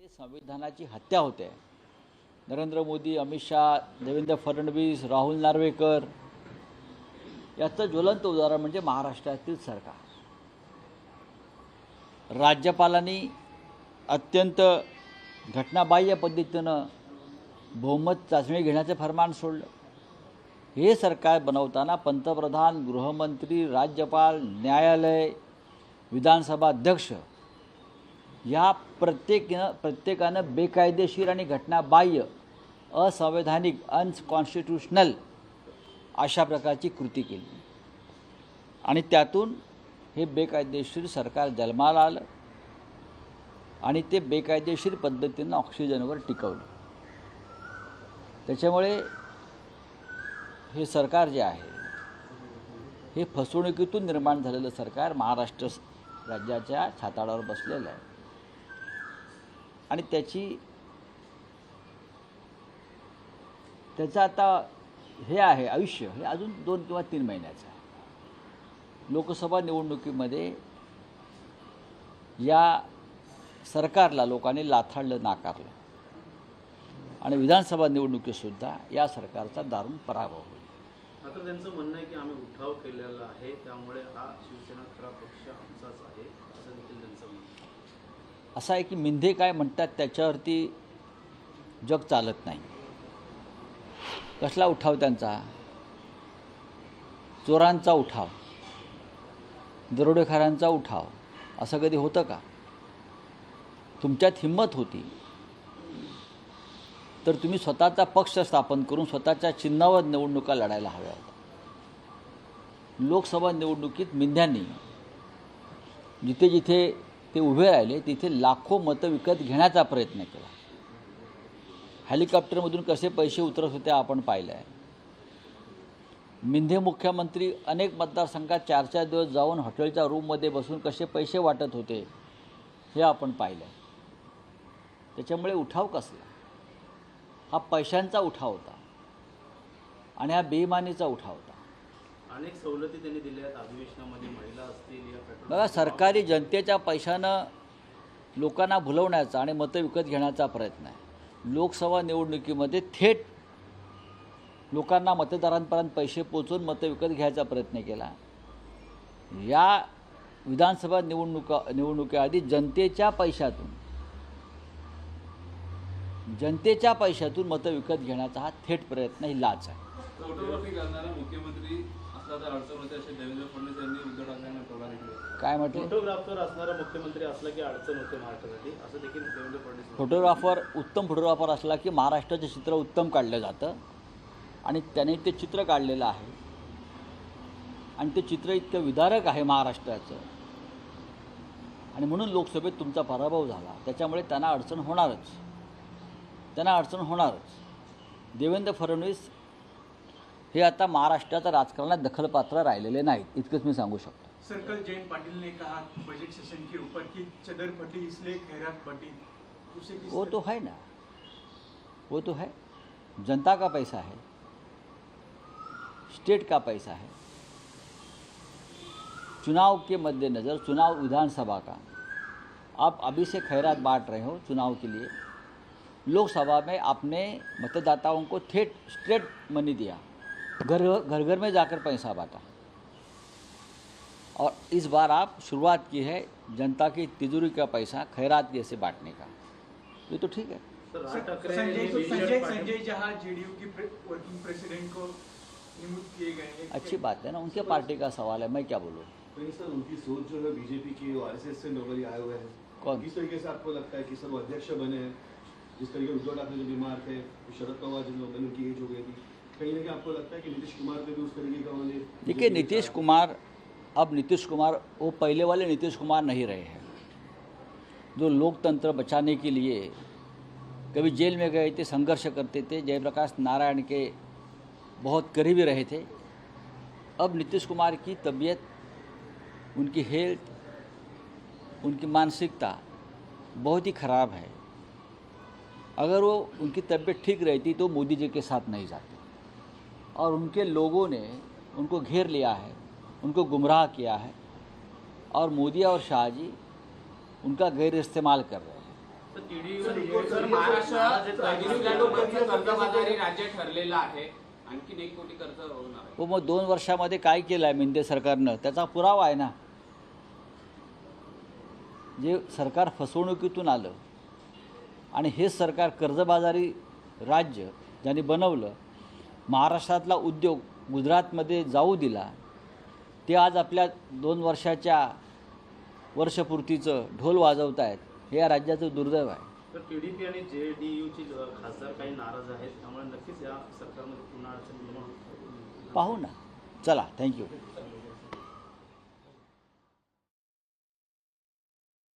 संविधानाची हत्या होते. नरेंद्र मोदी, अमित शाह, देवेंद्र फडणवीस, राहुल नार्वेकर याचं ज्वलंत उदाहरण म्हणजे महाराष्ट्रातील सरकार. राज्यपालांनी अत्यंत घटनाबाह्य पद्धतीनं बहुमत चाचणी घेण्याचे फरमान सोडलं. हे सरकार बनवताना पंतप्रधान, गृहमंत्री, राज्यपाल, न्यायालय, विधानसभा अध्यक्ष या प्रत्येकानं बेकायदेशीर आणि घटनाबाह्य, असंवैधानिक, अनकॉन्स्टिट्यूशनल अशा प्रकारची कृती केली आणि त्यातून हे बेकायदेशीर सरकार जन्माला आलं आणि ते बेकायदेशीर पद्धतीनं ऑक्सिजनवर टिकवलं. त्याच्यामुळे हे सरकार जे आहे हे फसवणुकीतून निर्माण झालेलं सरकार महाराष्ट्र राज्याच्या छाताडावर बसलेलं आहे आणि त्याचं आता हे आहे आयुष्य हे अजून 2 किंवा 3 महिन्याचं आहे. लोकसभा निवडणुकीमध्ये या सरकारला लोकांनी लाथाडलं, नाकारलं आणि विधानसभा निवडणुकीतसुद्धा या सरकारचा दारुण पराभव होईल. मात्र त्यांचं म्हणणं आहे की आम्ही उठाव केलेला आहे, त्यामुळे हा शिवसेना खरा पक्ष आमचाच आहे असं देखील त्यांचं म्हणणं आहे. असं आहे की मिंधे काय म्हणतात त्याच्यावरती जग चालत नाही. कसला उठाव त्यांचा? चोरांचा उठाव, दरोडेखोरांचा उठाव. असं कधी होतं का? तुमच्यात हिंमत होती तर तुम्ही स्वतःचा पक्ष स्थापन करून स्वतःच्या चिन्हावर निवडणुका लढायला हव्या होत्या. लोकसभा निवडणुकीत मिंध्यांनी जिथे जिथे ते उभे राहिले तिथे लाखो मतं विकत घेण्याचा प्रयत्न केला. हेलिकॉप्टरमधून कसे पैसे उतरत होते आपण पाहिलं आहे. मिंधे मुख्यमंत्री अनेक मतदारसंघात 4-4 दिवस जाऊन हॉटेलच्या रूममध्ये बसून कसे पैसे वाटत होते हे आपण पाहिलं आहे. त्याच्यामुळे उठाव कसला? हा पैशांचा उठाव होता आणि हा बेईमानीचा उठाव होता. अनेक सवलती त्यांनी दिल्या आहेत अधिवेशनामध्ये, महिला असतील या बघा, सरकारी जनतेच्या पैशानं लोकांना भुलवण्याचा आणि मतं विकत घेण्याचा प्रयत्न आहे. लोकसभा निवडणुकीमध्ये थेट लोकांना, मतदारांपर्यंत पैसे पोचवून मतं विकत घ्यायचा प्रयत्न केला. या विधानसभा निवडणुकीआधी जनतेच्या पैशातून मतं विकत घेण्याचा हा थेट प्रयत्न, ही लाच आहे. फोटोग्राफी करणारा मुख्यमंत्री असला तर अडचण होते असे देवेंद्र फडणवीस यांनी उद्धव ठाकरेंना तोला दिला. काय म्हटलं? फोटोग्राफर असणारा मुख्यमंत्री असला की अडचण होते महाराष्ट्रासाठी असं देखील देवेंद्र फडणवीस. उत्तम फोटोग्राफर असला की महाराष्ट्राचं चित्र उत्तम काढलं जातं आणि त्याने ते चित्र काढलेलं आहे आणि ते चित्र इतकं विदारक आहे महाराष्ट्राचं आणि म्हणून लोकसभेत तुमचा पराभव झाला. त्याच्यामुळे त्यांना अडचण होणारच. देवेंद्र फडणवीस हे आता महाराष्ट्राच्या राजकारणात दखलपात्र राहिलेले नाहीत, इतकंच मी सांगू शकतो. सर्कल जयंत पाटिल ने कहा बजट सेशन के ऊपर की चदर फटी इसलिए खैरात फटी, उसे वो तो है ना, वो तो है. जनता का पैसा है, स्टेट का पैसा है. चुनाव के मद्देनज़र, चुनाव विधानसभा का, आप अभी से खैरात बांट रहे हो चुनाव के लिए. लोकसभा में आपने मतदाताओं को स्ट्रेट मनी दिया, घर घर में जाकर पैसा बांटा और इस बार आप शुरुआत की है जनता की तिजोरी का पैसा खैरात जैसे बांटने का. ये तो ठीक है. संजय जहां जेडीयू की वर्किंग प्रेसिडेंट को नियुक्त किए गए हैं. अच्छी बात है ना, उनके पार्टी का सवाल है, मैं क्या बोलूँ. सर उनकी सोच जो है बीजेपी की, आरएसएस से नौकरी आए हुए हैं. कौन? किस तरीके से आपको लगता है कि सर वो अध्यक्ष बने हैं? जिस तरीके उद्धव ठाकरे जो बीमार थे, शरद पवार जिन लोगों की एज हो गई थी, कहीं ना कहीं आपको लगता है कि नीतीश कुमार पे भी उस तरीके का उन्होंने. देखिए, नीतीश कुमार वो पहले वाले नीतीश कुमार नहीं रहे हैं जो लोकतंत्र बचाने के लिए कभी जेल में गए थे, संघर्ष करते थे, जयप्रकाश नारायण के बहुत करीबी रहे थे. अब नीतीश कुमार की तबीयत, उनकी हेल्थ, उनकी मानसिकता बहुत ही ख़राब है. अगर वो उनकी तबीयत ठीक रहती तो मोदी जी के साथ नहीं जाते और उनके लोगों ने उनको घेर लिया है, उनको गुमराह किया है और मोदी और शाह जी उनका गैर इस्तेमाल कर रहे हैं. तर टीडी सर महाराष्ट्र न्यूझीलंडचं कर्जबाजारी राज्य ठरलेलं आहे. आणखीन 1 कोटी कर्ज होणार आहे. हो, मग 2 वर्षामध्ये काय केलं आहे मिंदे सरकारनं त्याचा पुरावा आहे ना. जे सरकार फसवणुकीतून आलं आणि हे सरकार कर्जबाजारी राज्य ज्यांनी बनवलं, महाराष्ट्रातला उद्योग गुजरातमध्ये जाऊ दिला, ते आज आपल्या 2 वर्षाच्या वर्षपूर्तीचं ढोल वाजवत आहेत. हे या राज्याचं दुर्दैव आहे. तर टीडीपी आणि जेडीयूची खासदार काही नाराज आहेत, त्यामुळे नक्कीच या सरकारमध्ये पुन्हा अडचण निर्माण होईल. पाहू ना. चला, थँक्यू.